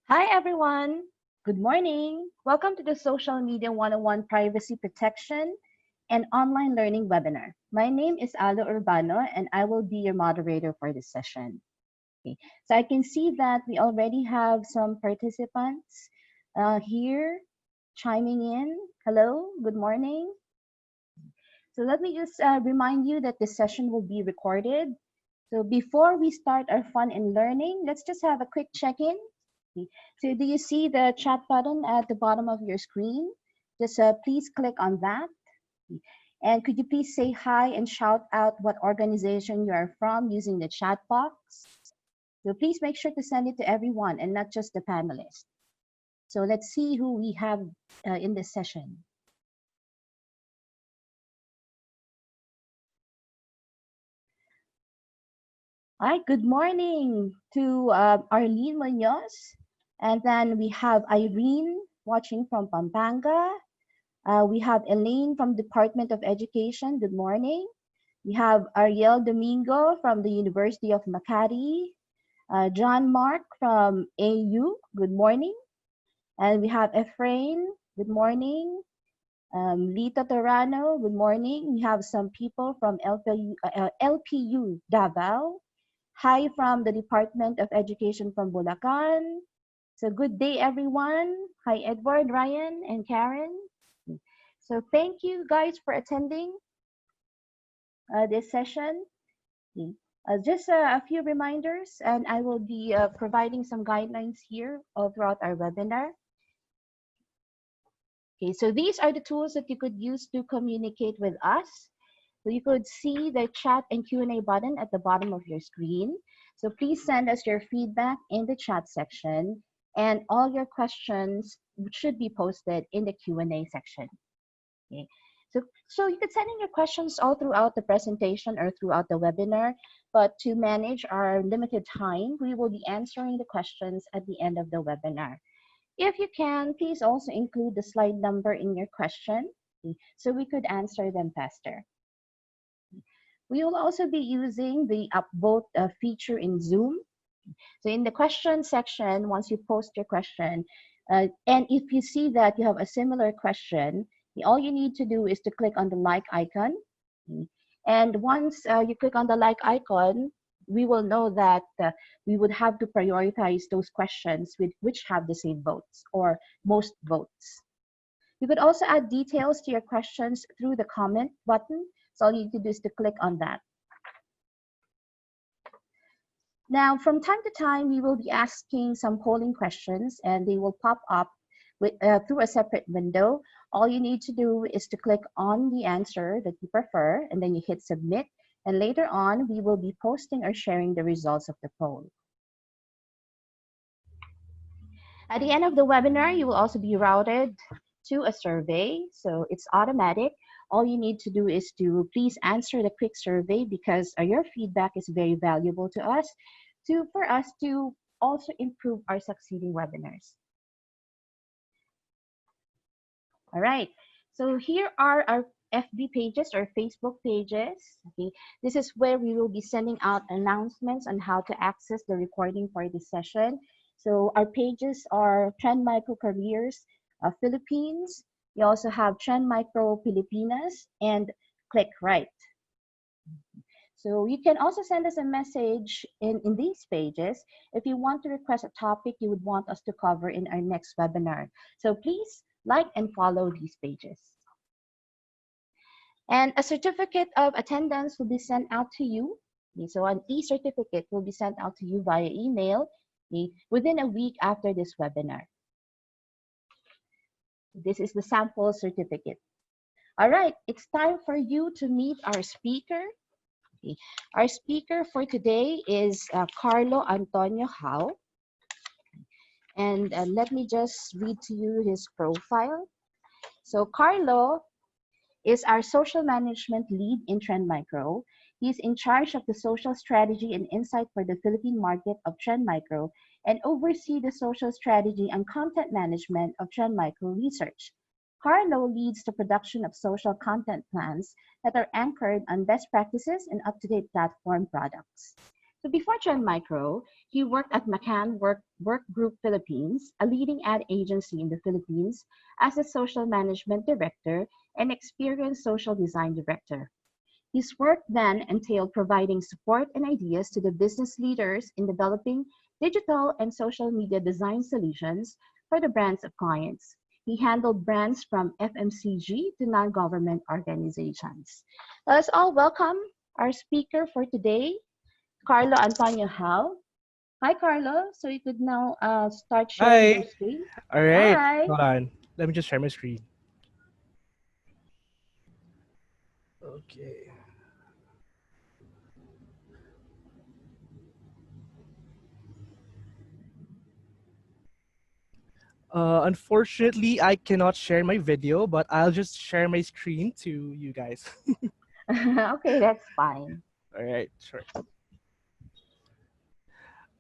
Hi, everyone. Good morning. Welcome to the Social Media 101 Privacy Protection and Online Learning webinar. My name is Alo Urbano, and I will be your moderator for this session. Okay. So I can see that we already have some participants here chiming in. Hello, good morning. So let me just remind you that this session will be recorded. So before we start our fun and learning, let's just have a quick check-in. So do you see the chat button at the bottom of your screen? Just please click on that. And could you please say hi and shout out what organization you are from using the chat box? So please make sure to send it to everyone and not just the panelists. So let's see who we have in this session. Hi, good morning to Arlene Munoz. And then we have Irene watching from Pampanga. We have Elaine from Department of Education. Good morning. We have Ariel Domingo from the University of Makati. John Mark from AU. Good morning. And we have Efrain. Good morning. Lita Torano. Good morning. We have some people from LPU Davao. Hi from the Department of Education from Bulacan. So good day, everyone. Hi, Edward, Ryan, and Karen. So thank you guys for attending this session. Just a few reminders, and I will be providing some guidelines here all throughout our webinar. Okay, so these are the tools that you could use to communicate with us. So you could see the chat and Q&A button at the bottom of your screen. So please send us your feedback in the chat section, and all your questions should be posted in the Q&A section. Okay. So you could send in your questions all throughout the presentation or throughout the webinar, but to manage our limited time, we will be answering the questions at the end of the webinar. If you can, please also include the slide number in your question, so we could answer them faster. We will also be using the upvote feature in Zoom. So in the question section, once you post your question, and if you see that you have a similar question, all you need to do is to click on the like icon. And once you click on the like icon, we will know that we would have to prioritize those questions which have the same votes or most votes. You could also add details to your questions through the comment button. So all you need to do is to click on that. Now, from time to time, we will be asking some polling questions, and they will pop up through a separate window. All you need to do is to click on the answer that you prefer, and then you hit submit. And later on, we will be posting or sharing the results of the poll. At the end of the webinar, you will also be routed to a survey. So it's automatic. All you need to do is to please answer the quick survey, because your feedback is very valuable to us, for us to also improve our succeeding webinars. All right, so here are our FB pages or Facebook pages. Okay, this is where we will be sending out announcements on how to access the recording for this session. So our pages are Trend Micro Careers Philippines. We also have Trend Micro Filipinas and Click Right. So you can also send us a message in these pages if you want to request a topic you would want us to cover in our next webinar. So please like and follow these pages. And a certificate of attendance will be sent out to you. So an e-certificate will be sent out to you via email within a week after this webinar. This is the sample certificate. All right, it's time for you to meet our speaker. Okay. Our speaker for today is Carlo Antonio Howe. And let me just read to you his profile. So Carlo is our social management lead in Trend Micro. He's in charge of the social strategy and insight for the Philippine market of Trend Micro, and oversee the social strategy and content management of Trend Micro Research. Carlo leads the production of social content plans that are anchored on best practices and up-to-date platform products. So before Trend Micro, he worked at McCann Work Group Philippines, a leading ad agency in the Philippines, as a social management director and experienced social design director. His work then entailed providing support and ideas to the business leaders in developing digital and social media design solutions for the brands of clients. He handled brands from FMCG to non-government organizations. Let's all welcome our speaker for today, Carlo Antonio Howe. Hi, Carlo. So you could now start sharing your Hi. screen. All right. Hi. Hold on. Let me just share my screen. Okay. Unfortunately, I cannot share my video, but I'll just share my screen to you guys. Okay, that's fine. All right. Sure.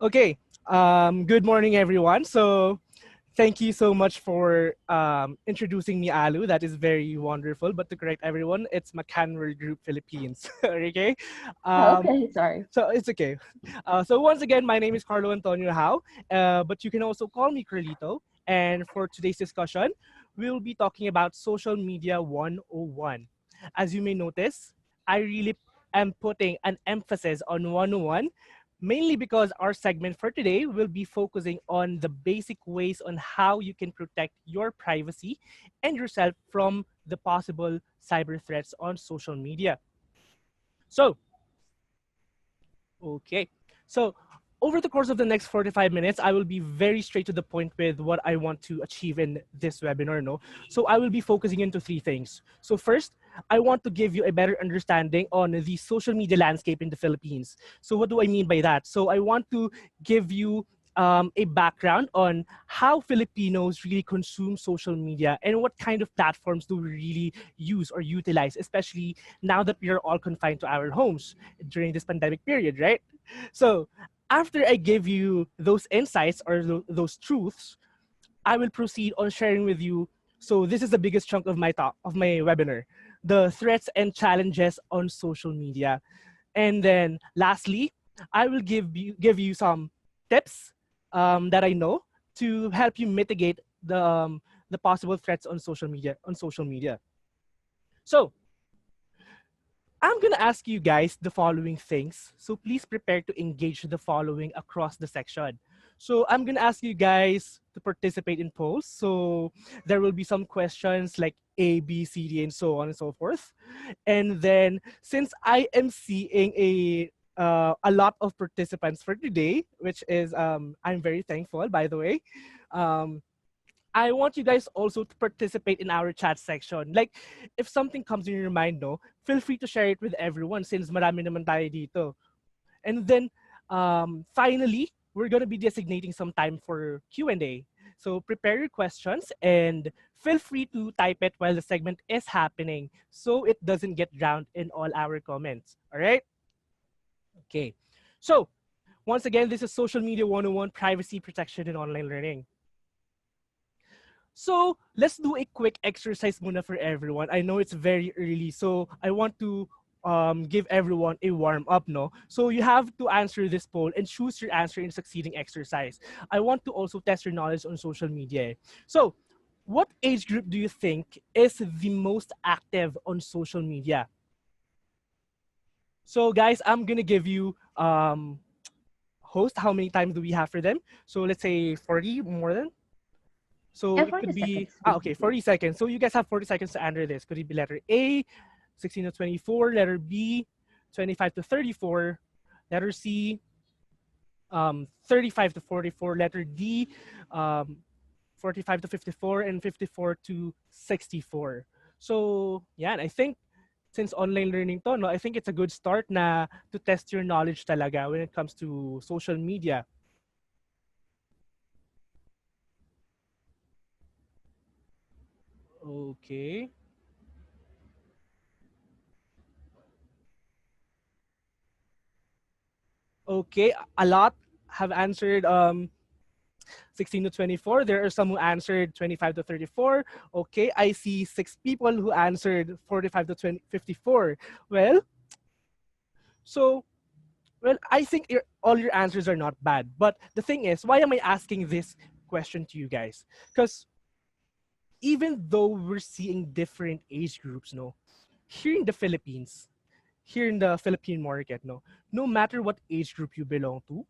Okay. Good morning, everyone. So, thank you so much for introducing me, Alu. That is very wonderful. But to correct everyone, it's McCann Group Philippines. Okay. Um, Okay, sorry. so it's okay. So once again, my name is Carlo Antonio Howe, but you can also call me Carlito. And for today's discussion, we'll be talking about social media 101. As you may notice, I really am putting an emphasis on 101, mainly because our segment for today will be focusing on the basic ways on how you can protect your privacy and yourself from the possible cyber threats on social media. So, okay. So over the course of the next 45 minutes, I will be very straight to the point with what I want to achieve in this webinar. No? So I will be focusing into three things. So first, I want to give you a better understanding on the social media landscape in the Philippines. So what do I mean by that? So I want to give you a background on how Filipinos really consume social media and what kind of platforms do we really use or utilize, especially now that we are all confined to our homes during this pandemic period, right? So after I give you those insights or those truths, I will proceed on sharing with you. So this is the biggest chunk of my talk of my webinar, the threats and challenges on social media. And then lastly, I will give you some tips that I know to help you mitigate the possible threats on social media. So I'm gonna ask you guys the following things. So please prepare to engage the following across the section. So I'm gonna ask you guys to participate in polls. So there will be some questions like A, B, C, D, and so on and so forth. And then since I am seeing a lot of participants for today, which is I'm very thankful, by the way. Um, I want you guys also to participate in our chat section. Like, if something comes in your mind, no, feel free to share it with everyone since marami naman tayo dito. And then, finally, we're gonna be designating some time for Q&A. So prepare your questions and feel free to type it while the segment is happening so it doesn't get drowned in all our comments. All right? Okay. So, once again, this is Social Media 101, Privacy Protection and Online Learning. So let's do a quick exercise muna for everyone. I know it's very early, so I want to give everyone a warm up, no? So you have to answer this poll and choose your answer in succeeding exercise. I want to also test your knowledge on social media. So what age group do you think is the most active on social media? So guys, I'm gonna give you host, how many times do we have for them? So let's say 40, more than. So Yeah, it 40 could be, seconds would be okay, good. 40 seconds. So you guys have 40 seconds to answer this. Could it be letter A, 16 to 24, letter B, 25 to 34, letter C, 35 to 44, letter D, 45 to 54, and 54 to 64. So, yeah, and I think since online learning to, no, I think it's a good start na to test your knowledge talaga when it comes to social media. Okay. Okay, a lot have answered 16 to 24. There are some who answered 25 to 34. Okay, I see 6 people who answered 45 to 54. Well, so Well, I think all your answers are not bad. But the thing is, why am I asking this question to you guys? Because even though we're seeing different age groups, no, here in the Philippines, here in the Philippine market, no matter what age group you belong to,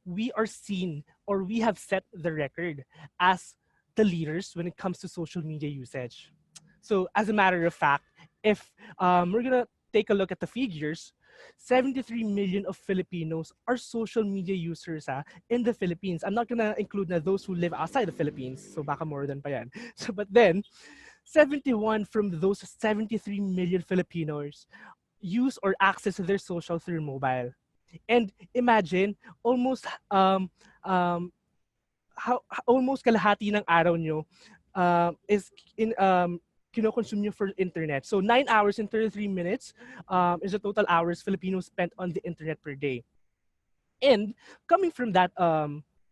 we are seen or we have set the record as the leaders when it comes to social media usage. So, as a matter of fact, if we're gonna take a look at the figures, 73 million of Filipinos are social media users in the Philippines. I'm not gonna include na those who live outside the Philippines, so baka more than pa yan. So, but then, 71 from those 73 million Filipinos use or access their social through mobile. And imagine, almost um almost kalahati ng araw nyo is in kino-consume nyo for internet. So 9 hours and 33 minutes is the total hours Filipinos spent on the internet per day. And coming from that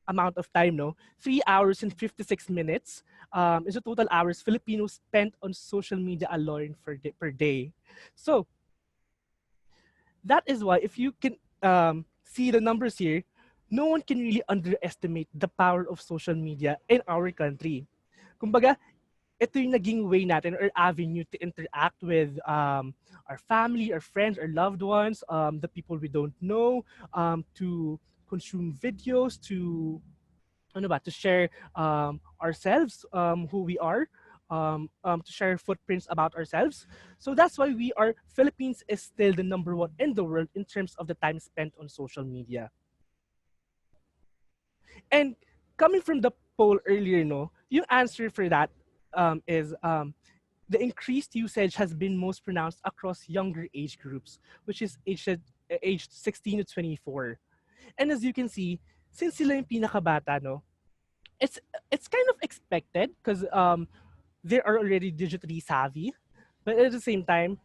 amount of time, 3 hours and 56 minutes is the total hours Filipinos spent on social media alone per day. So that is why if you can see the numbers here, no one can really underestimate the power of social media in our country. Kumbaga, ito yung naging way natin or avenue to interact with our family, our friends, our loved ones, the people we don't know, to consume videos, to to share ourselves, who we are, to share footprints about ourselves. So that's why Philippines is still the number one in the world in terms of the time spent on social media. And coming from the poll earlier, yung answer for that is the increased usage has been most pronounced across younger age groups, which is aged 16 to 24. And as you can see, since sila yung pinakabata, it's it's kind of expected because they are already digitally savvy, but at the same time,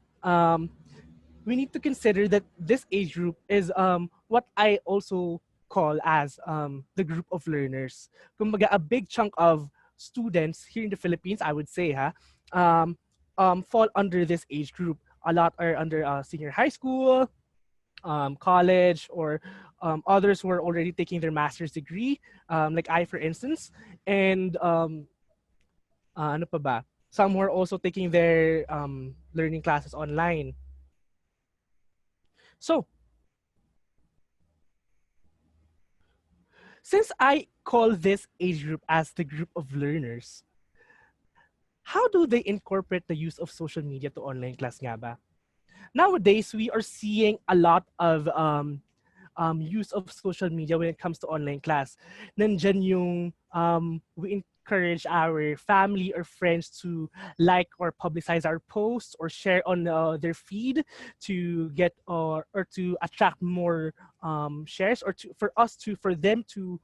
we need to consider that this age group is what I also call as the group of learners. Kumbaga, a big chunk of students here in the Philippines, I would say, fall under this age group. A lot are under senior high school, college, or others who are already taking their master's degree, like I, for instance. And ano pa ba? Some who are also taking their learning classes online. So, since I call this age group as the group of learners, how do they incorporate the use of social media to online class nga ba? Nowadays, we are seeing a lot of use of social media when it comes to online class. Nandyan yung we encourage our family or friends to like or publicize our posts or share on their feed to get or to attract more shares or for them to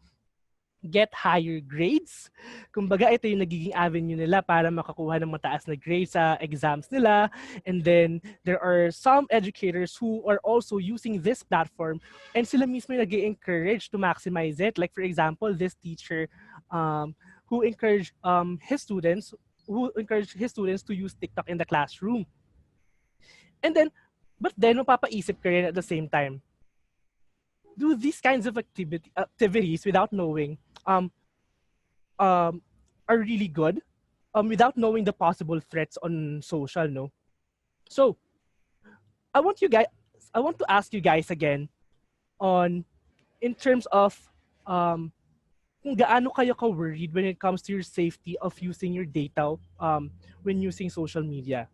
get higher grades. Kumbaga, ito yung nagiging avenue nila para makakuha ng mataas na grades sa exams nila. And then, there are some educators who are also using this platform and sila mismo yung nag-encourage to maximize it. Like, for example, this teacher who encouraged his students to use TikTok in the classroom. And then, but then, mapapaisip ka rin at the same time, do these kinds of activities without knowing are really good without knowing the possible threats on social, no? So I want to ask you guys again on in terms of kung gaano kayo ka-worried when it comes to your safety of using your data when using social media.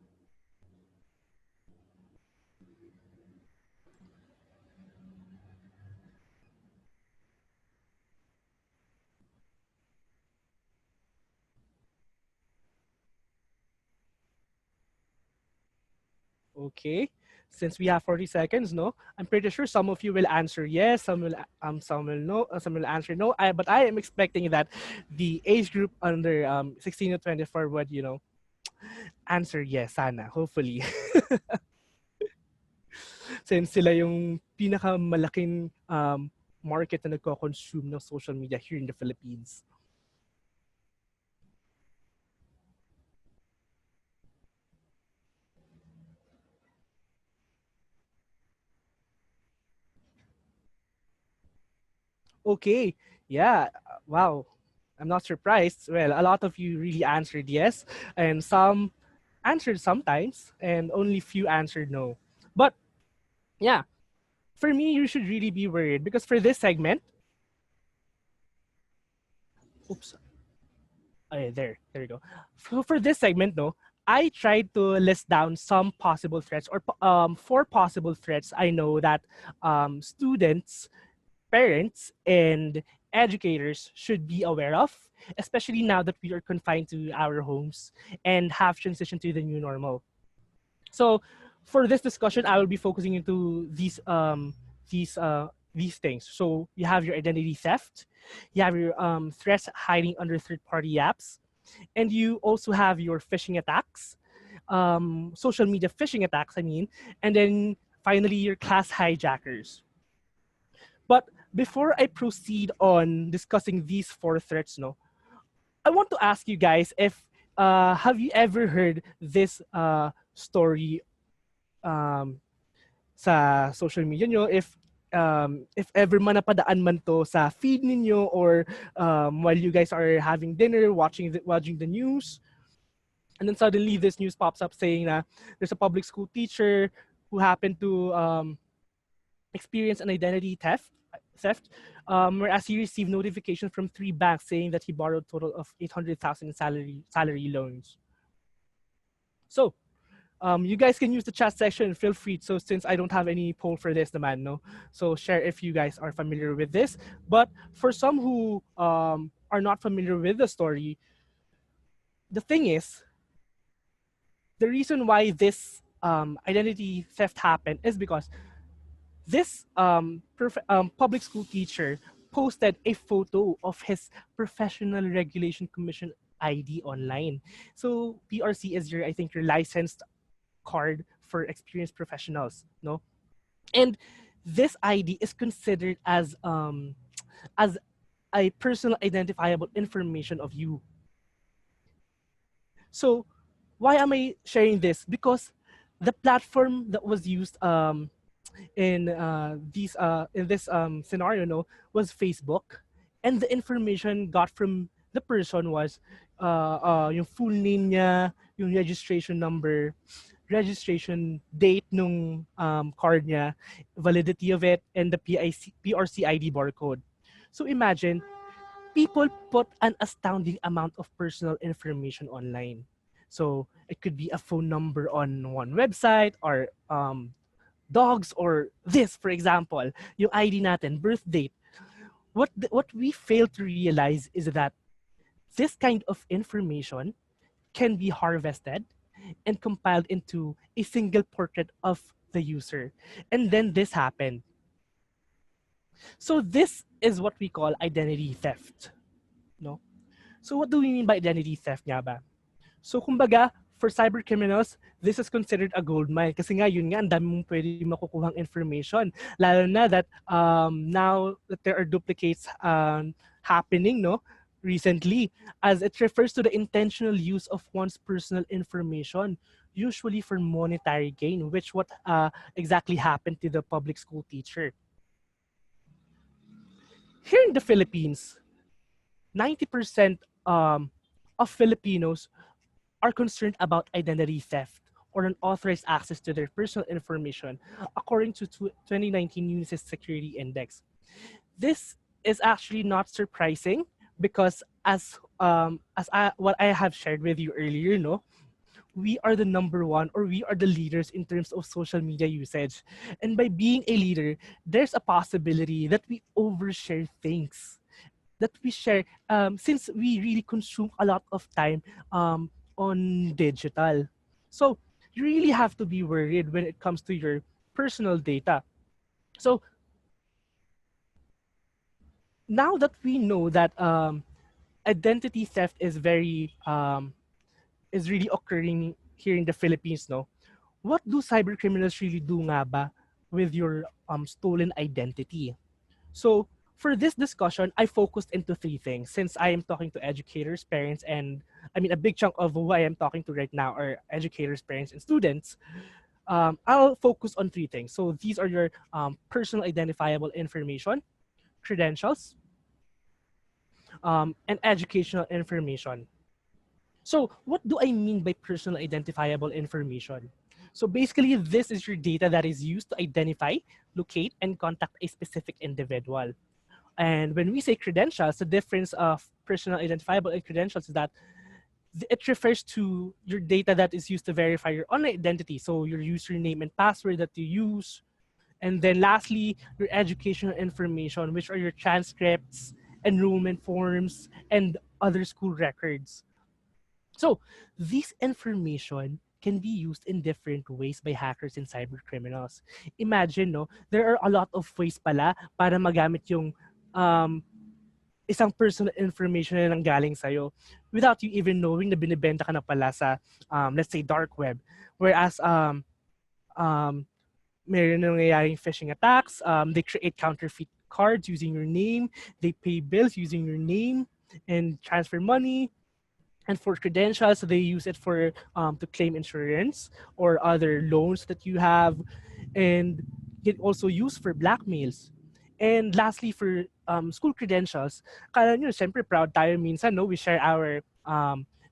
Okay. Since we have 40 seconds, no, I'm pretty sure some of you will answer yes, some will no, some will answer no. But I am expecting that the age group under 16 to 24 would, answer yes, sana, hopefully. Since sila yung pinakamalaking market na nagko-consume ng social media here in the Philippines. Okay. Yeah. Wow. I'm not surprised. Well, a lot of you really answered yes, and some answered sometimes, and only few answered no. But yeah, for me, you should really be worried because for this segment, oops, okay, there you go. For this segment, though, I tried to list down some possible threats or four possible threats I know that students, parents, and educators should be aware of, especially now that we are confined to our homes and have transitioned to the new normal. So, for this discussion, I will be focusing into these these things. So you have your identity theft, you have your threats hiding under third-party apps, and you also have your phishing attacks, social media phishing attacks. I mean, and then finally your class hijackers. But before I proceed on discussing these four threats, no, I want to ask you guys if have you ever heard this story um, sa social media nyo, if ever man napadaan man to sa feed ninyo or while you guys are having dinner, watching the news, and then suddenly this news pops up saying that there's a public school teacher who happened to experience an identity theft, whereas he received notification from three banks saying that he borrowed total of 800,000 in salary loans. So you guys can use the chat section. Feel free. So since I don't have any poll for this, naman, no. So share if you guys are familiar with this. But for some who are not familiar with the story, the thing is, the reason why this identity theft happened is because this public school teacher posted a photo of his Professional Regulation Commission ID online. So PRC is your, I think, your licensed card for experienced professionals, no? And this ID is considered as a personal identifiable information of you. So why am I sharing this? Because the platform that was used in this scenario, no, was Facebook, and the information got from the person was yung full name niya, yung registration number, registration date nung card niya, validity of it, and the PRC ID barcode. So imagine, people put an astounding amount of personal information online. So it could be a phone number on one website or dogs or this, for example, yung ID natin, birth date. What we fail to realize is that this kind of information can be harvested and compiled into a single portrait of the user. And then this happened. So this is what we call identity theft. No? So what do we mean by identity theft nga ba? So kumbaga, for cyber criminals, this is considered a gold mine kasi nga yun nga ang dami mong pwede makukuhang information, lalo na that now that there are duplicates happening, no, recently, as it refers to the intentional use of one's personal information, usually for monetary gain, which what exactly happened to the public school teacher. Here in the Philippines, 90% of Filipinos are concerned about identity theft or unauthorized access to their personal information, according to 2019 UNICEF Security Index. This is actually not surprising because what I have shared with you earlier, no, we are the number one or we are the leaders in terms of social media usage. And by being a leader, there's a possibility that we overshare things that we share since we really consume a lot of time on digital. So you really have to be worried when it comes to your personal data. So now that we know that identity theft is really occurring here in the Philippines, no? What do cyber criminals really do nga ba with your stolen identity? So for this discussion, I focused into three things since I am talking to educators, parents, and I mean a big chunk of who I am talking to right now are educators, parents, and students. I'll focus on three things. So these are your personal identifiable information, credentials, and educational information. So what do I mean by personal identifiable information? So basically, this is your data that is used to identify, locate, and contact a specific individual. And when we say credentials, the difference of personal identifiable and credentials is that it refers to your data that is used to verify your online identity. So your username and password that you use. And then lastly, your educational information, which are your transcripts, enrollment forms, and other school records. So this information can be used in different ways by hackers and cyber criminals. Imagine, no, there are a lot of ways pala para magamit yung um, isang personal information na nanggaling sa'yo without you even knowing na binibenta ka na pala sa, let's say, dark web. Whereas, um, meron na nangyayaring phishing attacks, they create counterfeit cards using your name, they pay bills using your name, and transfer money. And for credentials, they use it for to claim insurance or other loans that you have, and get also used for blackmails. And lastly, for school credentials, kala nyo, syempre proud tayo minsan, no? We share our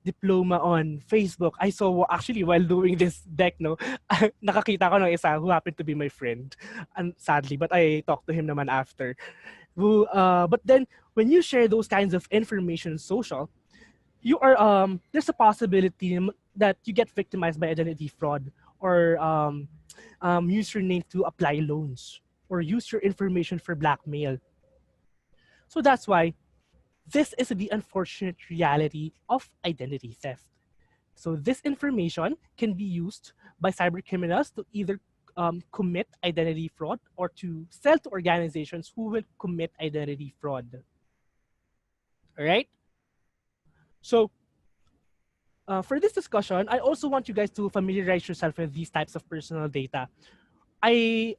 diploma on Facebook. I saw actually while doing this deck, no, nakakita ko ng isa who happened to be my friend, and sadly, but I talked to him naman after. But then when you share those kinds of information on social, you are there's a possibility that you get victimized by identity fraud or use your name to apply loans or use your information for blackmail. So that's why this is the unfortunate reality of identity theft. So this information can be used by cyber criminals to either commit identity fraud or to sell to organizations who will commit identity fraud. All right? So for this discussion, I also want you guys to familiarize yourself with these types of personal data. I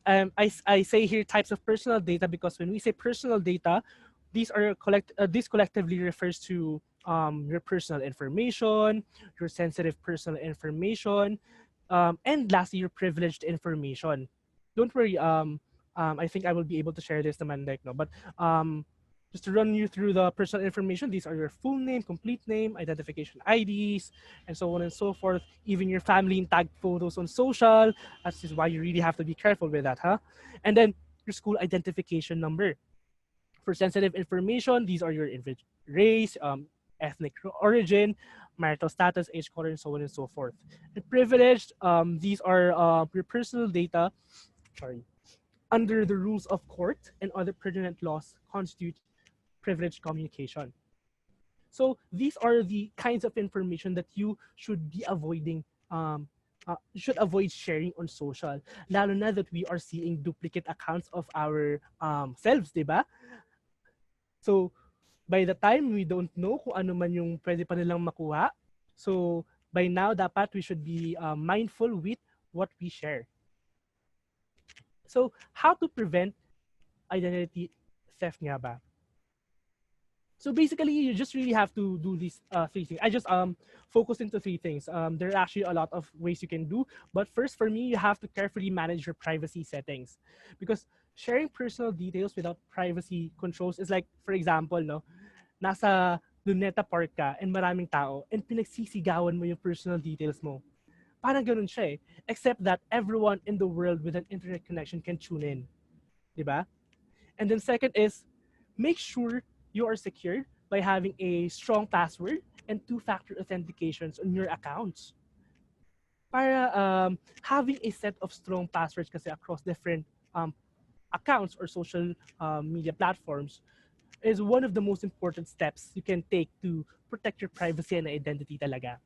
say here types of personal data because when we say personal data, this collectively refers to your personal information, your sensitive personal information, and lastly your privileged information. Don't worry, I think I will be able to share this naman like no, but just to run you through the personal information, these are your full name, complete name, identification IDs, and so on and so forth. Even your family and tagged photos on social. That's just why you really have to be careful with that, huh? And then your school identification number. For sensitive information, these are your race, ethnic origin, marital status, age, color, and so on and so forth. And privileged, these are your personal data. Sorry. Under the rules of court and other pertinent laws constitute privileged communication. So these are the kinds of information that you should be avoiding, should avoid sharing on social. Lalo na that we are seeing duplicate accounts of our selves, diba? So by the time we don't know kung ano man yung pwede pa nilang makuha, so by now dapat we should be mindful with what we share. So how to prevent identity theft nga ba? So basically, you just really have to do these three things. I just focus into three things. There are actually a lot of ways you can do, but first for me, you have to carefully manage your privacy settings, because sharing personal details without privacy controls is like, for example, no, nasa Luneta Park ka and maraming tao and pinagsisigawan mo yung personal details mo. Parang ganun siya eh. Except that everyone in the world with an internet connection can tune in. Diba? And then second is, make sure you are secure by having a strong password and two-factor authentications on your accounts. Para having a set of strong passwords kasi across different accounts or social media platforms is one of the most important steps you can take to protect your privacy and identity talaga.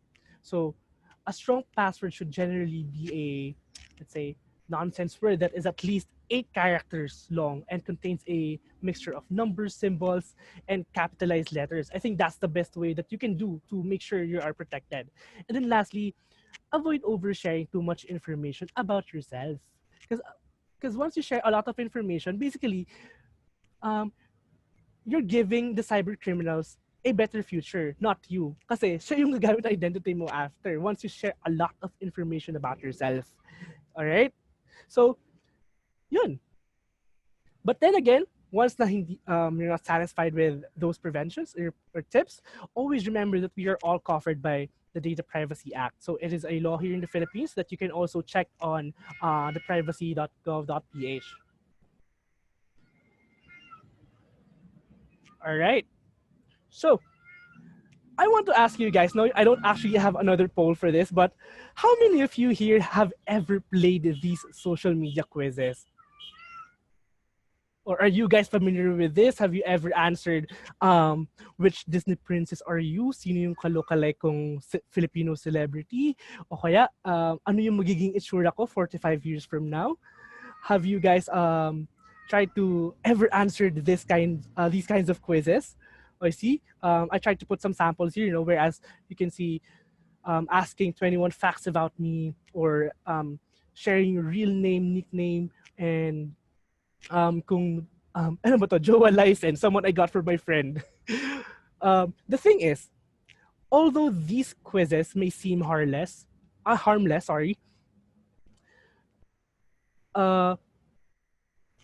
So a strong password should generally be a, let's say, nonsense word that is at least 8 characters long and contains a mixture of numbers, symbols, and capitalized letters. I think that's the best way that you can do to make sure you are protected. And then lastly, avoid oversharing too much information about yourself. Because once you share a lot of information, basically, you're giving the cyber criminals a better future, not you. Kasi siya yung gagamit identity mo after once you share a lot of information about yourself. All right? So, yun. But then again, once na hindi, you're not satisfied with those preventions or tips, always remember that we are all covered by the Data Privacy Act. So it is a law here in the Philippines that you can also check on the privacy.gov.ph. All right. So I want to ask you guys. No, I don't actually have another poll for this, but how many of you here have ever played these social media quizzes? Or are you guys familiar with this? Have you ever answered which Disney princess are you? Sino yung kalokalike kong Filipino celebrity? O kaya ano yung magiging itsura ko 45 years from now? Have you guys tried to ever answer these kinds of quizzes? I see. I tried to put some samples here, whereas you can see asking 21 facts about me, or sharing your real name, nickname, and kung ano ba to, jowa license, someone I got for my friend. The thing is, although these quizzes may seem harmless,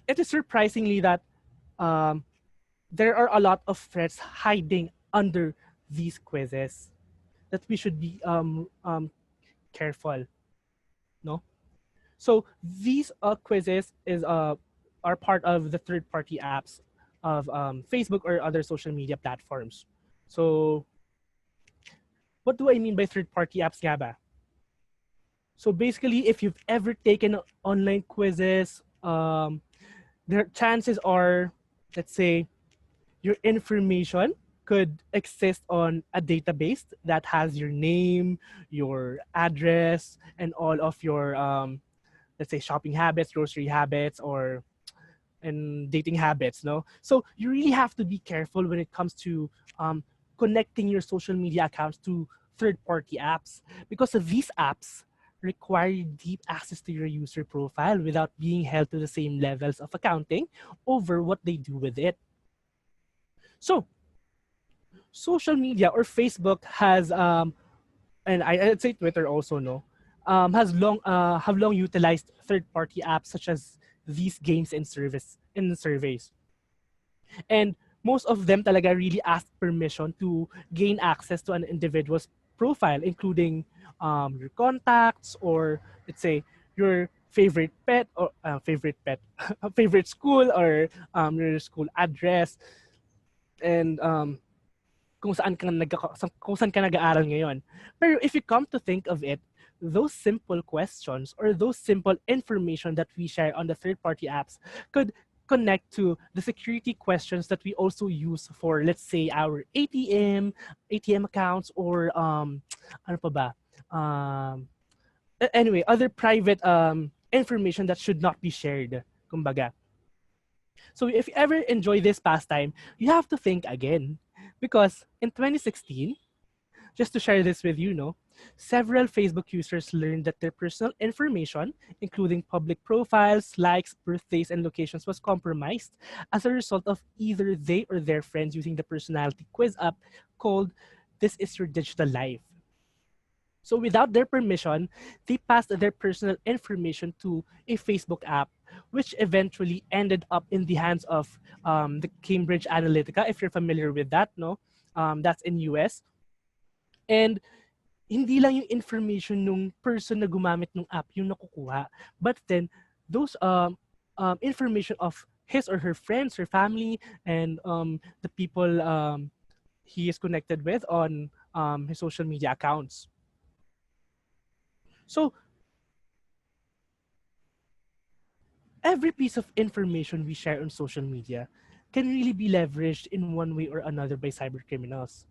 it is surprisingly that there are a lot of threats hiding under these quizzes that we should be careful, no? So these quizzes are part of the third-party apps of Facebook or other social media platforms. So what do I mean by third-party apps nga ba? So basically, if you've ever taken online quizzes, their chances are, let's say, your information could exist on a database that has your name, your address, and all of your, let's say, shopping habits, grocery habits, and dating habits. No, so you really have to be careful when it comes to connecting your social media accounts to third-party apps, because of these apps require deep access to your user profile without being held to the same levels of accounting over what they do with it. So social media or Facebook has and I'd say Twitter also, no, have long utilized third-party apps such as these games and surveys. And most of them talaga really ask permission to gain access to an individual's profile, including your contacts, or let's say your favorite pet, or favorite school, or your school address, and kung saan ka nag-aaral ngayon. Pero if you come to think of it, those simple questions or those simple information that we share on the third-party apps could connect to the security questions that we also use for, let's say, our ATM accounts, or ano pa ba? Anyway, other private information that should not be shared, kumbaga. So if you ever enjoy this pastime, you have to think again. Because in 2016, just to share this with you, several Facebook users learned that their personal information, including public profiles, likes, birthdays, and locations, was compromised as a result of either they or their friends using the personality quiz app called This Is Your Digital Life. So without their permission, they passed their personal information to a Facebook app, which eventually ended up in the hands of the Cambridge Analytica, if you're familiar with that, no? That's in US. And hindi lang yung information nung person na gumamit ng app yung nakukuha, but then those information of his or her friends, her family, and the people he is connected with on his social media accounts. So every piece of information we share on social media can really be leveraged in one way or another by cybercriminals.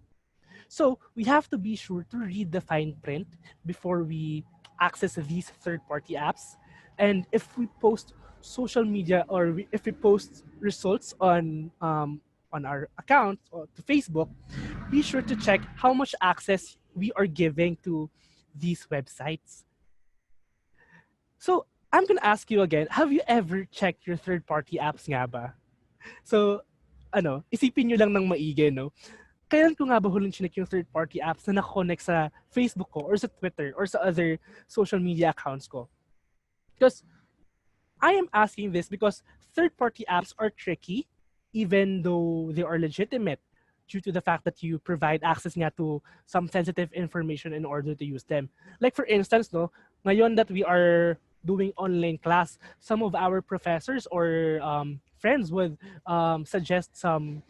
So we have to be sure to read the fine print before we access these third-party apps. And if we post social media, or if we post results on our account or to Facebook, be sure to check how much access we are giving to these websites. So I'm gonna ask you again, have you ever checked your third-party apps nga ba? So, isipin nyo lang ng maigi, no? Kailan ko nga ba huling chinek yung third-party apps na nakakonect sa Facebook ko, or sa Twitter, or sa other social media accounts ko? Because I am asking this because third-party apps are tricky even though they are legitimate due to the fact that you provide access nga to some sensitive information in order to use them. Like for instance, no, ngayon that we are doing online class, some of our professors or friends would suggest some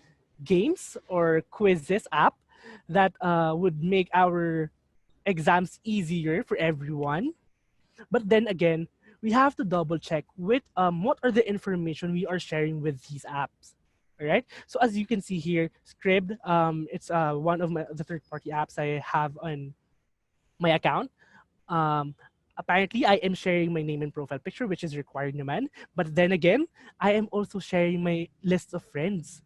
games or quizzes app that would make our exams easier for everyone. But then again, we have to double check with what are the information we are sharing with these apps. All right. So as you can see here, Scribd, it's one of the third-party apps I have on my account. Um, Apparently, I am sharing my name and profile picture, which is required naman. But then again, I am also sharing my list of friends,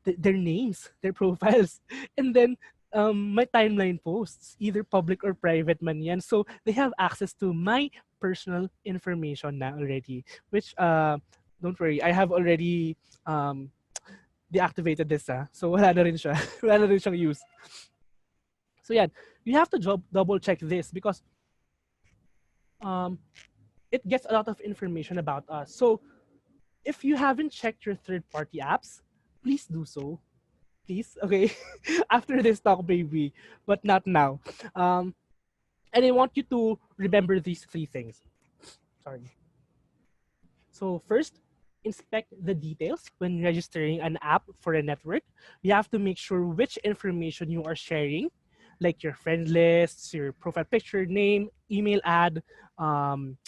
their names, their profiles, and then my timeline posts, either public or private man yan. So they have access to my personal information na already, which don't worry, I have already um, deactivated this. So wala na rin siya. Wala na rin siyang use. So yeah, you have to double check this because it gets a lot of information about us. So if you haven't checked your third-party apps, please do so. Please, okay? After this talk, baby, but not now. And I want you to remember these three things. Sorry. So first, inspect the details when registering an app for a network. You have to make sure which information you are sharing, like your friend lists, your profile picture, name, email ad, um,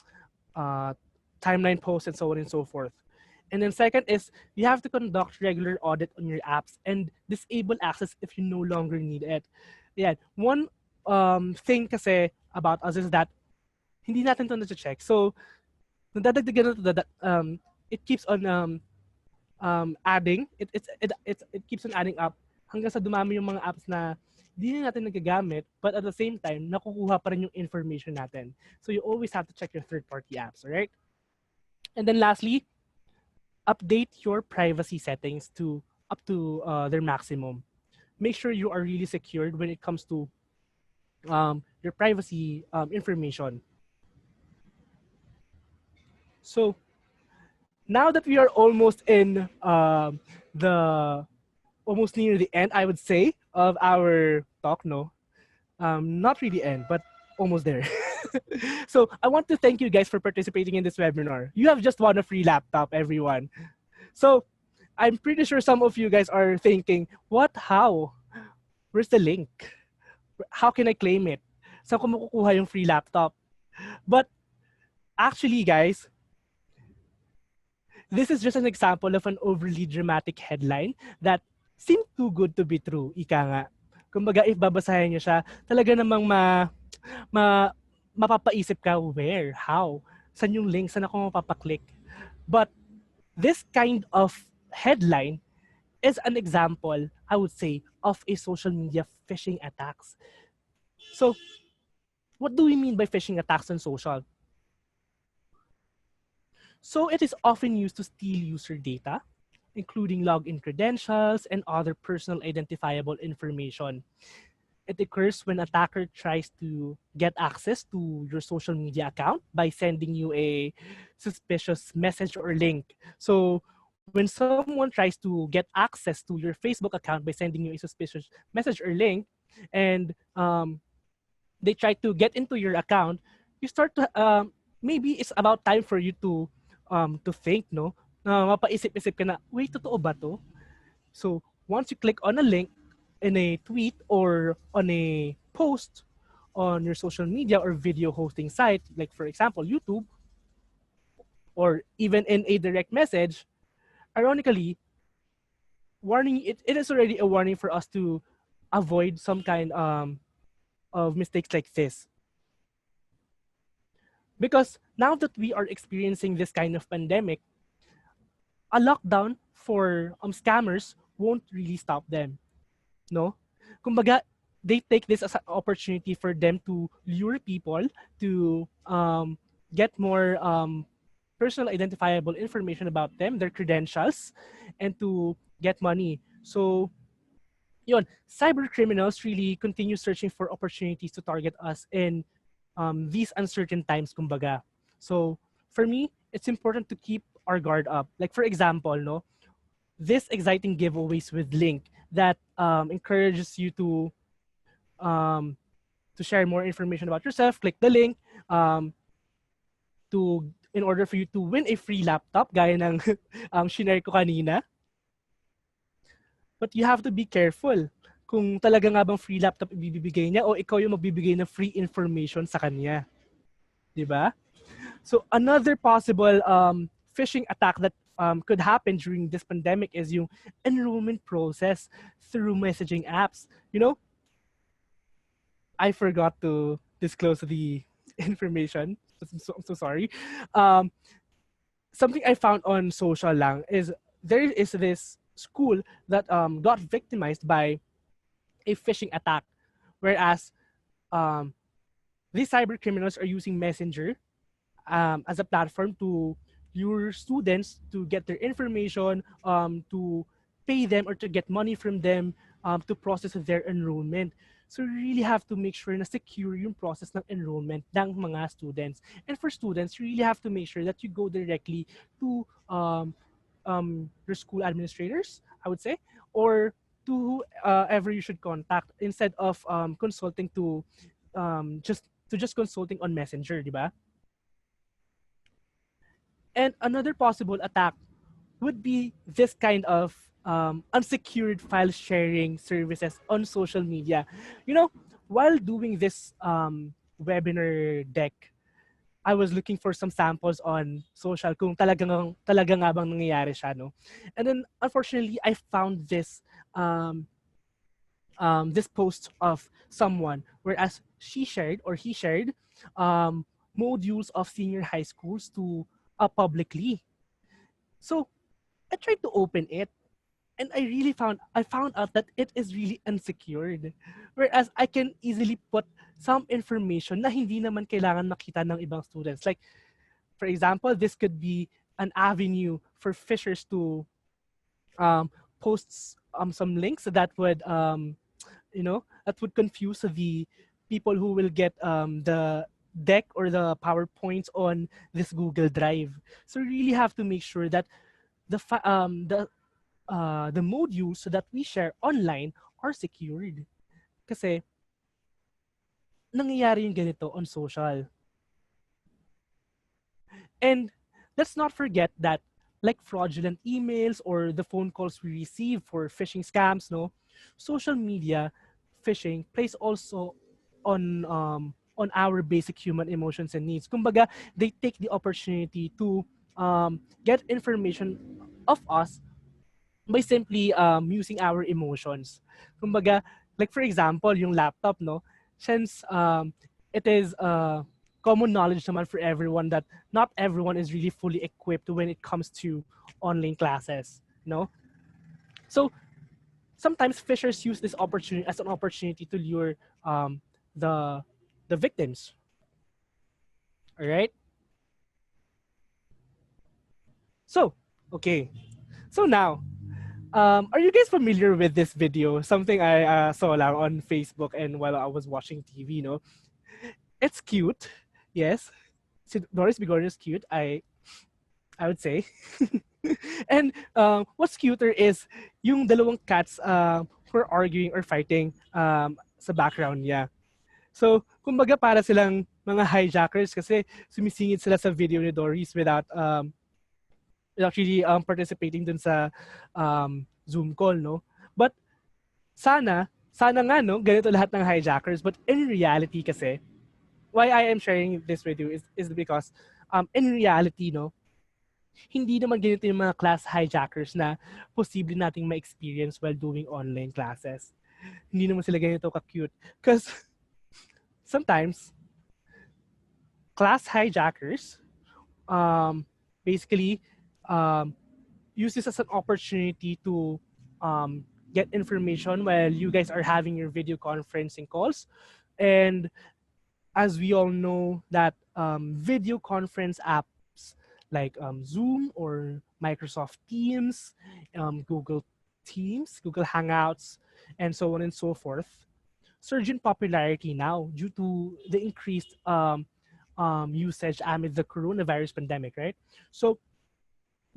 uh, timeline posts, and so on and so forth. And then second is you have to conduct regular audit on your apps and disable access if you no longer need it. Yeah, one thing kasi about us is that hindi natin to na-check. So, nadadagdagan na to that it keeps on adding. It keeps on adding up hanggang sa dumami yung mga apps na hindi na natin nagagamit, but at the same time, nakukuha pa rin yung information natin. So you always have to check your third-party apps, all right? And then lastly, update your privacy settings to up to their maximum. Make sure you are really secured when it comes to your privacy information. So now that we are almost in the almost near the end, I would say, of our talk, no, not really end, but almost there. So I want to thank you guys for participating in this webinar. You have just won a free laptop, everyone. So I'm pretty sure some of you guys are thinking, what, how? Where's the link? How can I claim it? Saan ko makukuha yung free laptop? But actually, guys, this is just an example of an overly dramatic headline that seemed too good to be true, ika nga. Kumbaga, if babasahin niyo siya, talaga namang mapapaisip ka, where, how, saan yung link, saan ako mapapaklik. But this kind of headline is an example, I would say, of a social media phishing attacks. So, what do we mean by phishing attacks on social? So it is often used to steal user data, including login credentials and other personal identifiable information. It occurs when attacker tries to get access to your social media account by sending you a suspicious message or link. So when someone tries to get access to your Facebook account by sending you a suspicious message or link, and they try to get into your account, you start to maybe it's about time for you to think, no? Mapaisip-isip ka na, wait, totoo ba to? So once you click on a link in a tweet or on a post on your social media or video hosting site, like for example, YouTube, or even in a direct message, ironically, it is already a warning for us to avoid some kind of mistakes like this. Because now that we are experiencing this kind of pandemic, a lockdown for scammers won't really stop them. No? Kumbaga, they take this as an opportunity for them to lure people to get more personal identifiable information about them, their credentials, and to get money. So, yun, cyber criminals really continue searching for opportunities to target us in these uncertain times, kumbaga. So, for me, it's important to keep our guard up. Like, for example, no, this exciting giveaways with link that encourages you um, to share more information about yourself. Click the link um, to in order for you to win a free laptop gaya ng shinare ko kanina. But you have to be careful kung talaga nga bang free laptop ibibigay niya o ikaw yung magbibigay ng free information sa kanya. 'Di ba? So another possible phishing attack that could happen during this pandemic is yung enrollment process through messaging apps. You know, I forgot to disclose the information. I'm so sorry. Um, Something I found on social lang is there is this school that got victimized by a phishing attack, whereas um, these cyber criminals are using Messenger as a platform to lure students to get their information, to pay them or to get money from them to process their enrollment. So you really have to make sure na secure yung process ng enrollment ng mga students. And for students, you really have to make sure that you go directly to your school administrators, I would say, or to whoever you should contact instead of consulting to just consulting on Messenger, di ba? And another possible attack would be this kind of unsecured file sharing services on social media. You know, while doing this webinar deck, I was looking for some samples on social kung talaga nga bang nangyayari siya, no? And then unfortunately, I found this post of someone, whereas she shared or he shared modules of senior high schools to publicly. So I tried to open it, and I found out that it is really unsecured. Whereas I can easily put some information na hindi naman kailangan makita ng ibang students. Like, for example, this could be an avenue for fishers to post some links that would that would confuse the people who will get the deck or the PowerPoints on this Google Drive. So you really have to make sure that the modules that we share online are secured. Kasi nangyayari yung ganito on social. And let's not forget that like fraudulent emails or the phone calls we receive for phishing scams, no, social media phishing plays also on our basic human emotions and needs. Kumbaga, they take the opportunity to get information of us by simply using our emotions. Kumbaga, like for example, yung laptop, no, since it is common knowledge naman for everyone that not everyone is really fully equipped when it comes to online classes, no? So sometimes fishers use this opportunity as an opportunity to lure the victims. All right. So okay. So now, are you guys familiar with this video? Something I saw lang on Facebook and while I was watching TV. No, it's cute. Yes, si Doris Bigornia is cute. I would say. And what's cuter is yung dalawang cats who are arguing or fighting sa background niya. So, kumbaga para silang mga hijackers kasi sumisingit sila sa video ni Doris without actually participating dun sa Zoom call, no? But sana nga, no, ganito lahat ng hijackers. But in reality kasi, why I am sharing this with you is because in reality, no, hindi naman ganito yung mga class hijackers na posible nating ma-experience while doing online classes. Hindi naman sila ganito ka-cute. Because sometimes, class hijackers basically use this as an opportunity to get information while you guys are having your video conferencing calls. And as we all know that video conference apps like Zoom or Microsoft Teams, Google Teams, Google Hangouts, and so on and so forth, surge in popularity now due to the increased usage amid the coronavirus pandemic, right? So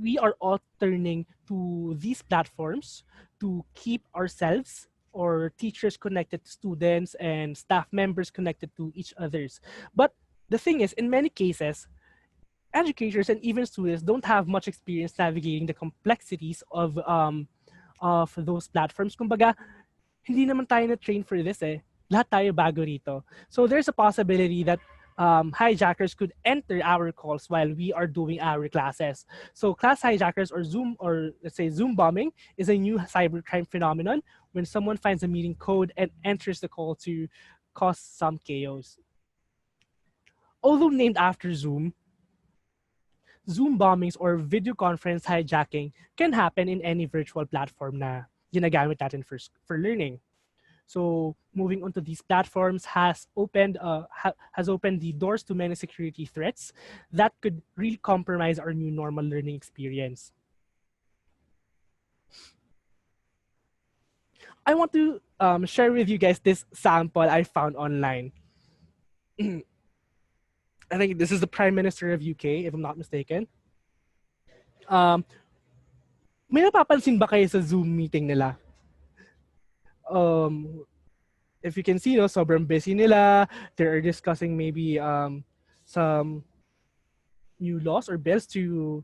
we are all turning to these platforms to keep ourselves or teachers connected to students and staff members connected to each others. But the thing is, in many cases, educators and even students don't have much experience navigating the complexities of those platforms. Kumbaga, hindi naman tayo na-train for this eh. Lahat tayo bago rito. So there's a possibility that hijackers could enter our calls while we are doing our classes. So class hijackers or let's say Zoom bombing is a new cybercrime phenomenon when someone finds a meeting code and enters the call to cause some chaos. Although named after Zoom bombings or video conference hijacking can happen in any virtual platform na ginagamit natin for learning. So moving on to these platforms has opened the doors to many security threats that could really compromise our new normal learning experience. I want to share with you guys this sample I found online. I think this is the Prime Minister of UK, if I'm not mistaken. May napapansin ba kayo sa Zoom meeting nila? If you can see, no, sobrang busy nila. They're discussing maybe some new laws or bills to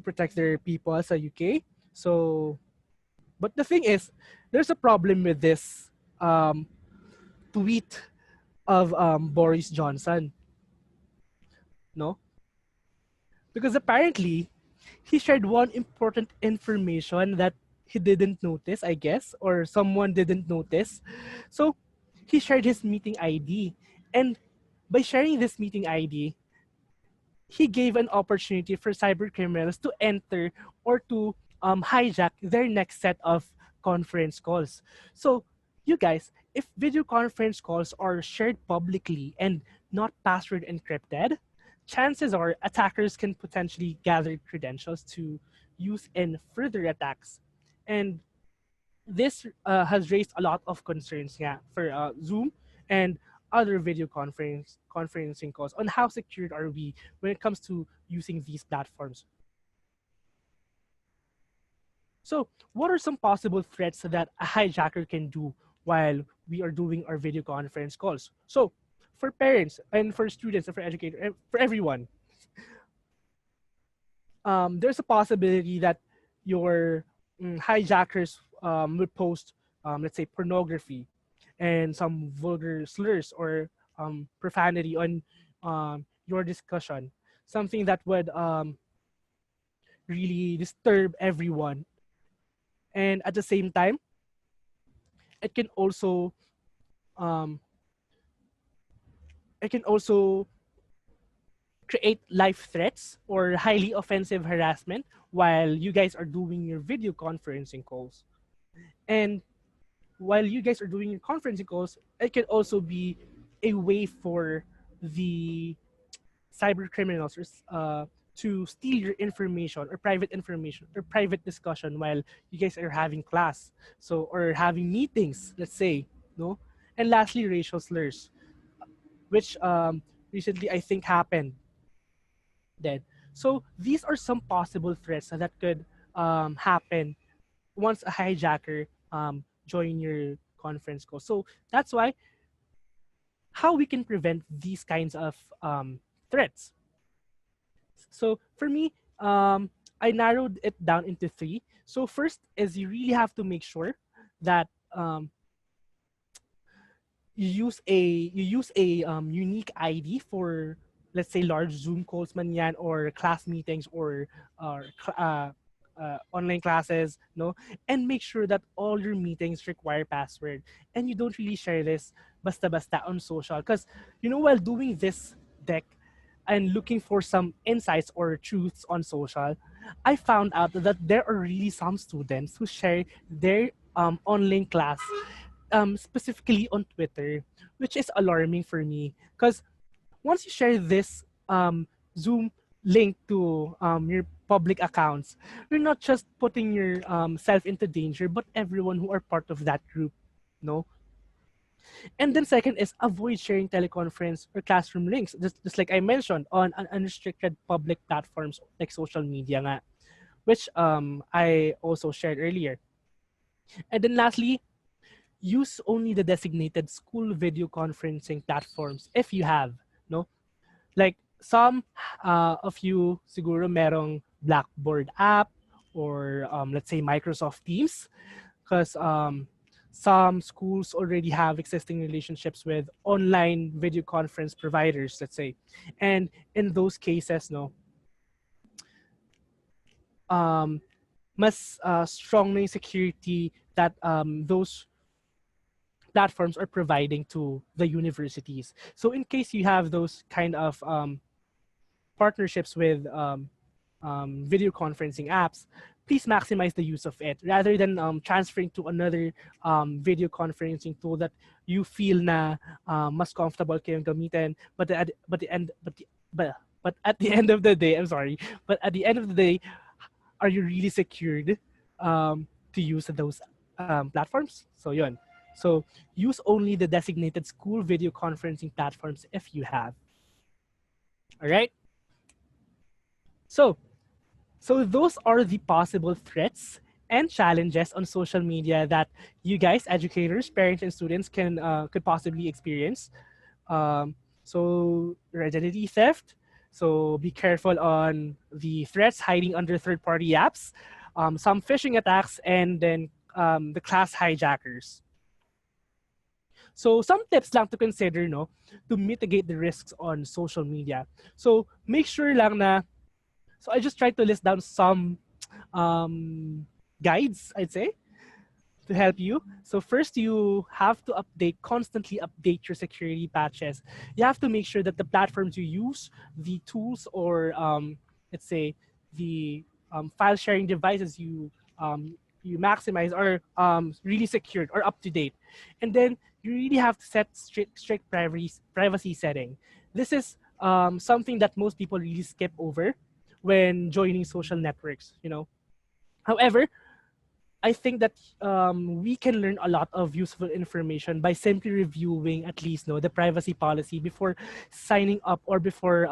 protect their people sa UK. So, but the thing is, there's a problem with this tweet of Boris Johnson, no? Because apparently, he shared one important information that he didn't notice, I guess, or someone didn't notice. So he shared his meeting ID. And by sharing this meeting ID, he gave an opportunity for cyber criminals to enter or to hijack their next set of conference calls. So you guys, if video conference calls are shared publicly and not password encrypted, chances are attackers can potentially gather credentials to use in further attacks. And this has raised a lot of concerns for Zoom and other video conferencing calls on how secured are we when it comes to using these platforms. So what are some possible threats that a hijacker can do while we are doing our video conference calls? So for parents and for students and for educators and for everyone, there's a possibility that your hijackers would post, let's say, pornography and some vulgar slurs or profanity on your discussion, something that would really disturb everyone. And at the same time, it can also um, create life threats or highly offensive harassment while you guys are doing your video conferencing calls. And while you guys are doing your conferencing calls, it can also be a way for the cyber criminals to steal your information or private discussion while you guys are having class, so or having meetings, let's say, no. And lastly, racial slurs, which recently I think happened then. So these are some possible threats that could happen once a hijacker join your conference call. So that's why how we can prevent these kinds of threats. So for me, I narrowed it down into three. So first is you really have to make sure that you use a unique ID for, let's say, large Zoom calls man yan, or class meetings or online classes, no, and make sure that all your meetings require password and you don't really share this basta on social, because while doing this deck and looking for some insights or truths on social, I found out that there are really some students who share their online class specifically on Twitter, which is alarming for me because once you share this Zoom link to your public accounts, you're not just putting your self into danger, but everyone who are part of that group, no? And then second is avoid sharing teleconference or classroom links, just like I mentioned, on unrestricted public platforms like social media nga, which I also shared earlier. And then lastly, use only the designated school video conferencing platforms if you have, no? Like some of you siguro merong Blackboard app or let's say Microsoft Teams, because some schools already have existing relationships with online video conference providers, let's say. And in those cases, no, mas strong na yung security that those platforms are providing to the universities. So in case you have those kind of partnerships with video conferencing apps, please maximize the use of it rather than transferring to another video conferencing tool that you feel na mas comfortable kayong gamitin. But at the end of the day, I'm sorry, but at the end of the day, are you really secured to use those platforms? So yun. So use only the designated school video conferencing platforms if you have. All right. So those are the possible threats and challenges on social media that you guys, educators, parents, and students can could possibly experience. So identity theft. So be careful on the threats hiding under third-party apps, some phishing attacks, and then the class hijackers. So some tips lang to consider, no, to mitigate the risks on social media. So make sure lang na. So I just tried to list down some guides, I'd say, to help you. So first, you have to constantly update your security patches. You have to make sure that the platforms you use, the tools, or let's say the file sharing devices you maximize are really secured or up to date. And then you really have to set strict privacy setting. This is something that most people really skip over when joining social networks, you know. However, I think that we can learn a lot of useful information by simply reviewing at least the privacy policy before signing up or before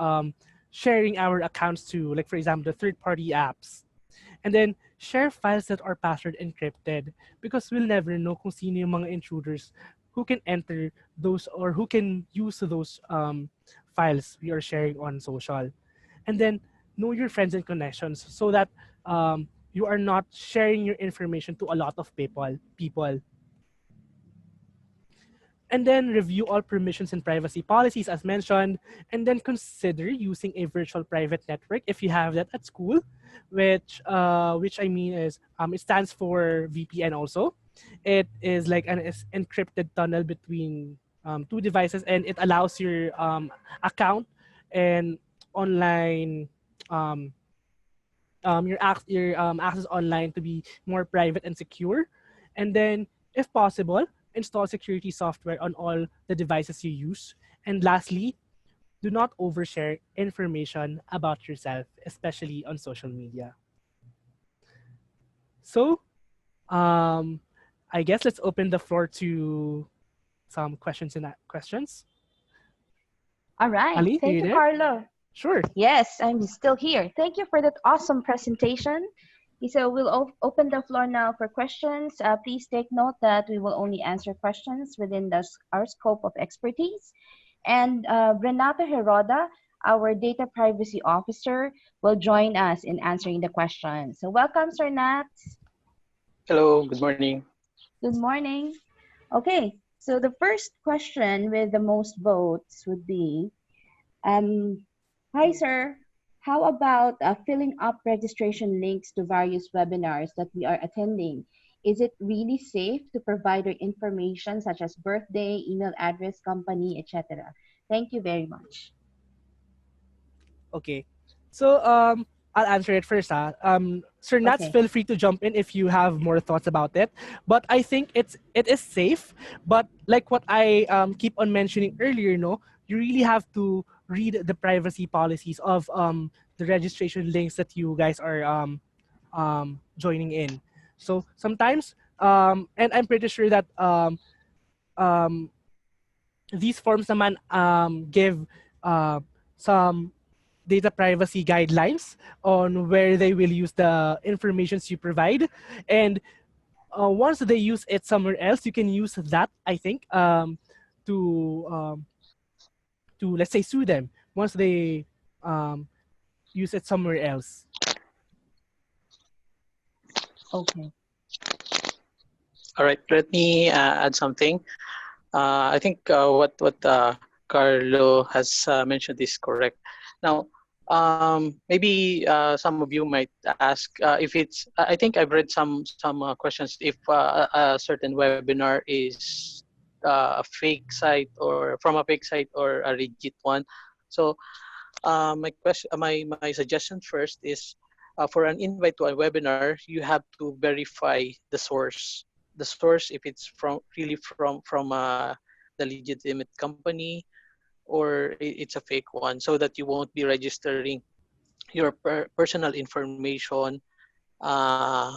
sharing our accounts to, like for example, the third-party apps. And then share files that are password encrypted because we'll never know kung sino yung mga intruders who can enter those or who can use those files we are sharing on social. And then know your friends and connections so that you are not sharing your information to a lot of people. And then review all permissions and privacy policies as mentioned, and then consider using a virtual private network if you have that at school, which I mean is it stands for VPN also. It is like an encrypted tunnel between two devices, and it allows your account and online your access online to be more private and secure. And then, if possible, install security software on all the devices you use. And lastly, do not overshare information about yourself, especially on social media. So, I guess let's open the floor to some questions and questions. All right. Ali, Thank you, Carlo. Sure. Yes, I'm still here. Thank you for that awesome presentation. So we'll open the floor now for questions. Please take note that we will only answer questions within our scope of expertise. And Renata Heroda, our data privacy officer, will join us in answering the questions. So welcome, Sir Nat. Hello, good morning. Good morning. Okay, so the first question with the most votes would be, hi, sir. How about filling up registration links to various webinars that we are attending? Is it really safe to provide our information such as birthday, email address, company, etc.? Thank you very much. Okay. So I'll answer it first. Sir Nats, Okay. feel free to jump in if you have more thoughts about it. But I think it is safe. But like what I keep on mentioning earlier, you really have to read the privacy policies of the registration links that you guys are joining in. So sometimes, and I'm pretty sure that these forms naman give some data privacy guidelines on where they will use the informations you provide. And once they use it somewhere else, you can use that, I think, to let's say sue them once they um, use it somewhere else. Okay. All right, let me add something. I think what Carlo has mentioned is correct. Now, maybe some of you might ask if it's. I think I've read some questions if a certain webinar is a fake site or from a fake site or a legit one. So my question, my suggestion first is for an invite to a webinar, you have to verify the source. The source, if it's from really from the legitimate company or it's a fake one, so that you won't be registering your personal information uh,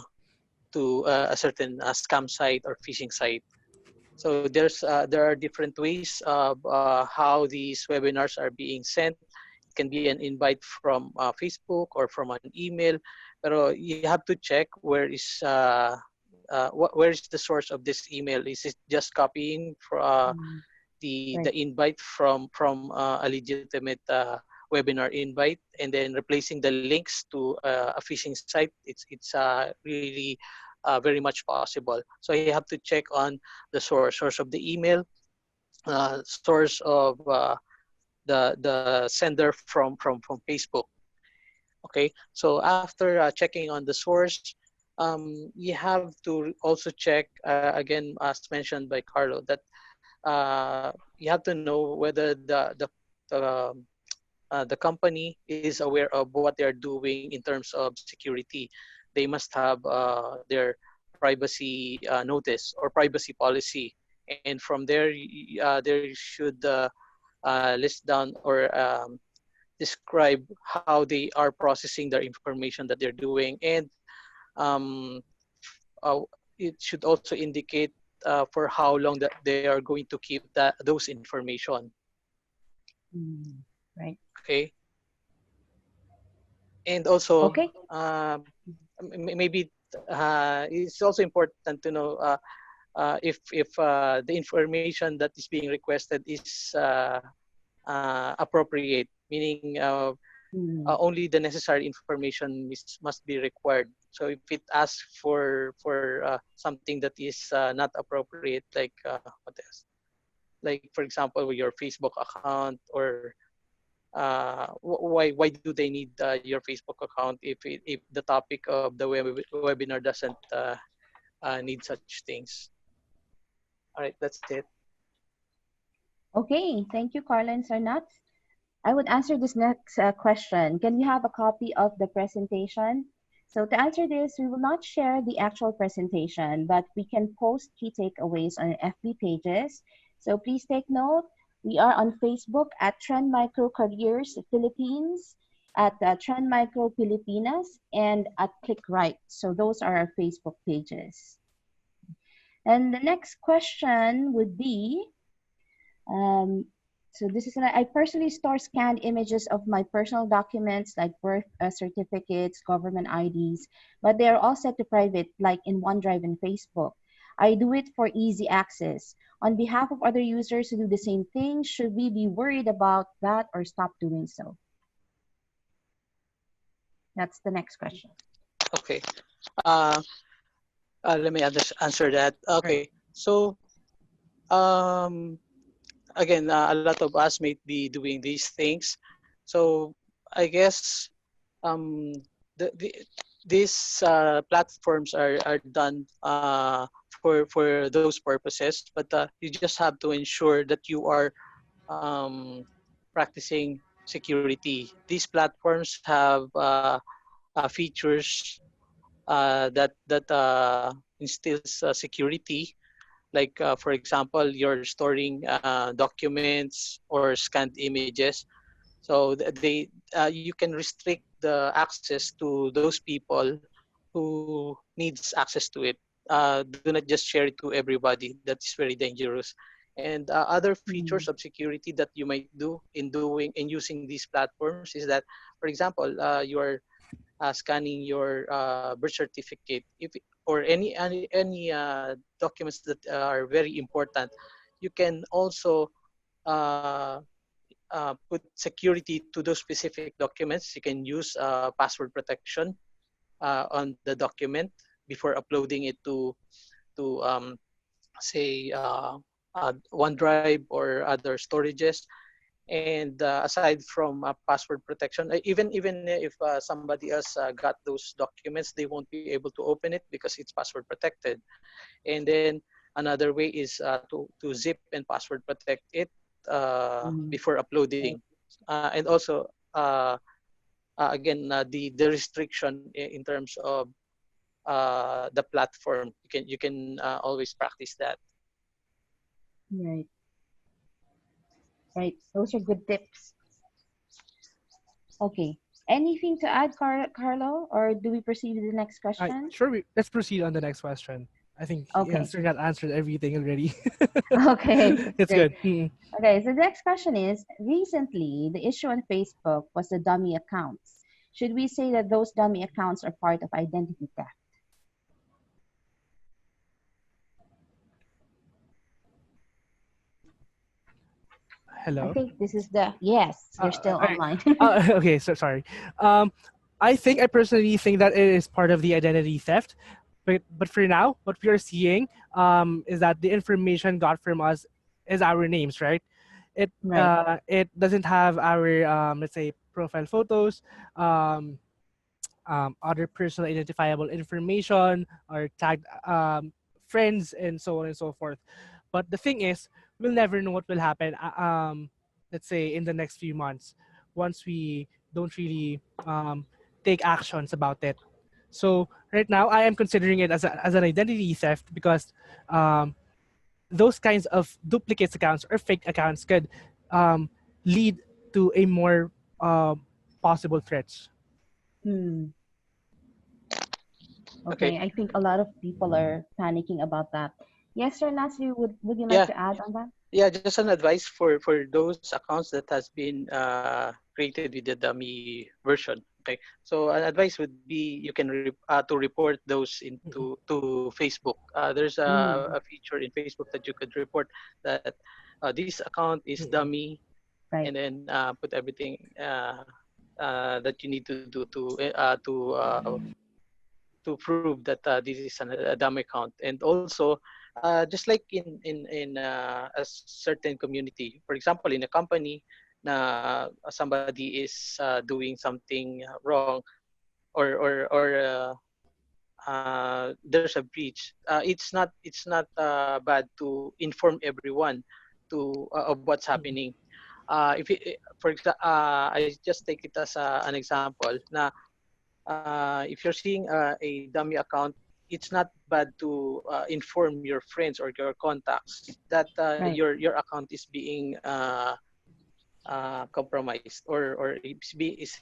to a certain scam site or phishing site. So there are different ways of how these webinars are being sent. It can be an invite from Facebook or from an email, but you have to check where is the source of this email. Is it just copying the Right. invite from a legitimate webinar invite and then replacing the links to a phishing site? It's really very much possible. So you have to check on the source of the email, source of the sender from Facebook. Okay, so after checking on the source, you have to also check again, as mentioned by Carlo, that you have to know whether the the company is aware of what they're doing in terms of security. They must have their privacy notice or privacy policy, and from there, there should list down or describe how they are processing their information that they're doing, and um, it should also indicate for how long that they are going to keep those information. Right. Okay, and also Okay. maybe it's also important to know if the information that is being requested is appropriate, meaning only the necessary information must be required. So if it asks for something that is not appropriate, like what else? Like for example, your Facebook account, or why do they need your Facebook account if the topic of the webinar doesn't need such things? All right, that's it. Okay. Thank you, Carla and Sarnat. I would answer this next question. Can we have a copy of the presentation? So to answer this, we will not share the actual presentation, but we can post key takeaways on FB pages. So please take note, we are on Facebook at Trend Micro Careers Philippines, at Trend Micro Pilipinas, and at Click Right. So those are our Facebook pages. And the next question would be, um, so this is, I personally store scanned images of my personal documents like birth certificates, government IDs, but they are all set to private, like in OneDrive and Facebook. I do it for easy access. On behalf of other users who do the same thing, should we be worried about that or stop doing so? That's the next question. Okay. Uh, Let me answer that. Okay. So um, again, a lot of us may be doing these things. So I guess um, the these platforms are done for those purposes, but you just have to ensure that you are um, practicing security. These platforms have features that instills security, like for example, you're storing documents or scanned images. So you can restrict the access to those people who needs access to it. Do not just share it to everybody. That's very dangerous. And other features Mm. of security that you might do in using these platforms is that, for example, you are scanning your birth certificate, if or any documents that are very important. You can also uh, put security to those specific documents. You can use password protection on the document before uploading it to say OneDrive or other storages. And aside from password protection, even if somebody else got those documents, they won't be able to open it because it's password protected. And then another way is to zip and password protect it Mm. before uploading. And also again, the restriction in terms of the platform, you can always practice that. Right. Right. Those are good tips. Okay. Anything to add, Carlo, or do we proceed to the next question? Sure, let's proceed on the next question. I think Okay. Sir got answered everything already. Okay, that's It's great. good. Mm. Okay, so the next question is, recently the issue on Facebook was the dummy accounts. Should we say that those dummy accounts are part of identity theft? I Hello. think this is the yes, you're still All right. online. Okay, so sorry. Um, I personally think that it is part of the identity theft, but for now, what we are seeing is that the information got from us is our names, right? Right, It doesn't have our let's say profile photos, um, other personal identifiable information, or tagged friends, and so on and so forth. But the thing is, we'll never know what will happen. Let's say in the next few months, once we don't really take actions about it. So right now, I am considering it as an identity theft because um, those kinds of duplicate accounts or fake accounts could um, lead to a more possible threats. hmm. Okay. Okay, I think a lot of people are panicking about that. Yes, sir, Nasri, would you like Yeah. to add on that? Yeah, just an advice for those accounts that has been created with the dummy version. Okay, so an advice would be you can to report those to Facebook. There's Mm, a feature in Facebook that you could report that this account is Mm-mm. dummy, right, and then put everything that you need to do to prove that this is a dummy account. And also, just like in a certain community, for example, in a company, na somebody is doing something wrong, or there's a breach. It's not bad to inform everyone to of what's happening. If it, for example, I just take it as an example. Na if you're seeing a dummy account, it's not bad to inform your friends or your contacts that right, your account is being compromised, or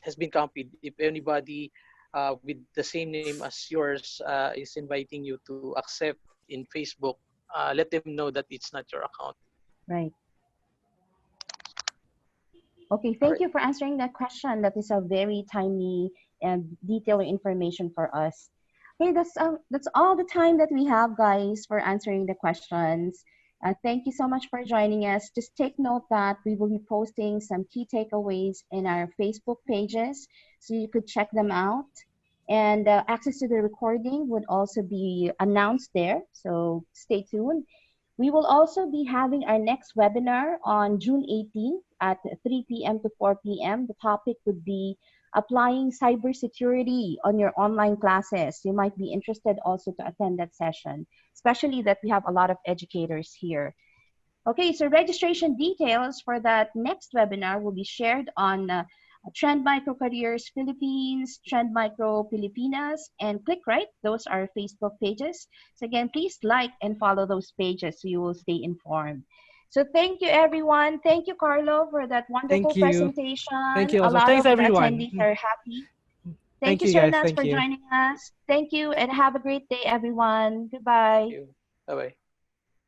has been copied. If anybody with the same name as yours is inviting you to accept in Facebook, let them know that it's not your account. right. Okay, All thank right. you for answering that question. That is a very timely and detailed information for us. Okay, that's all the time that we have, guys, for answering the questions. Thank you so much for joining us. Just take note that we will be posting some key takeaways in our Facebook pages, so you could check them out. And access to the recording would also be announced there, so stay tuned. We will also be having our next webinar on June 18th at 3 p.m. to 4 p.m. The topic would be applying cybersecurity on your online classes. You might be interested also to attend that session, especially that we have a lot of educators here. Okay, so registration details for that next webinar will be shared on Trend Micro Careers Philippines, Trend Micro Pilipinas, and Click Right. Those are Facebook pages. So again, please like and follow those pages so you will stay informed. So thank you, everyone. Thank you, Carlo, for that Thank wonderful you. Thank presentation. you A also. lot Thanks of the everyone. attendees are happy. Thank Thank you, you Sir guys. Nas, Thank for you. joining us. Thank you, and have a great day, everyone. Thank Goodbye. you. Bye bye.